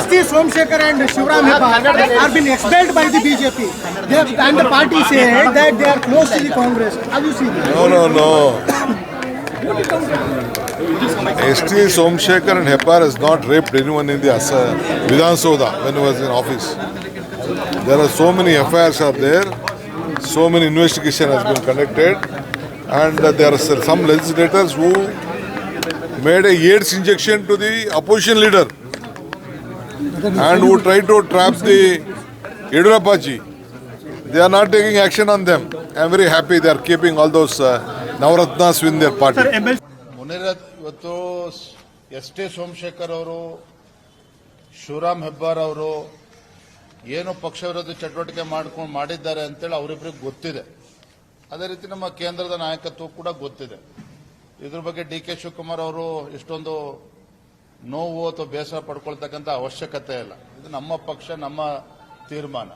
S.T. Somshekhar and Shivram Hebbar are been expelled by the BJP. And the party said that they are close to the Congress. How do you see this? No. S.T. Somshekhar and Hebbar has not raped anyone in the Vidhan Sabha when he was in office. There are so many affairs are there, so many investigation has been conducted, and there are some legislators who made a AIDS injection to the opposition leader and who tried to trap the Yediyurappa. They are not taking action on them. I am very happy they are keeping all those Navaratnas within their party. ಇವತ್ತು S.T. Somashekar ಅವರು ಶಿವರಾಮ್ ಹೆಬ್ಬಾರ್ ಅವರು ಏನು ಪಕ್ಷ ವಿರೋಧಿ ಚಟುವಟಿಕೆ ಮಾಡಿದ್ದಾರೆ ಅಂತೇಳಿ ಅವರಿಬ್ಬರಿಗೆ ಗೊತ್ತಿದೆ. ಅದೇ ರೀತಿ ನಮ್ಮ ಕೇಂದ್ರದ ನಾಯಕತ್ವ ಕೂಡ ಗೊತ್ತಿದೆ. ಇದ್ರ ಬಗ್ಗೆ ಡಿ.ಕೆ. ಶಿವಕುಮಾರ್ ಅವರು ಇಷ್ಟೊಂದು ನೋವು ಅಥವಾ ಬೇಸರ ಪಡ್ಕೊಳ್ತಕ್ಕಂಥ ಅವಶ್ಯಕತೆ ಇಲ್ಲ. ಇದು ನಮ್ಮ ಪಕ್ಷ, ನಮ್ಮ ತೀರ್ಮಾನ.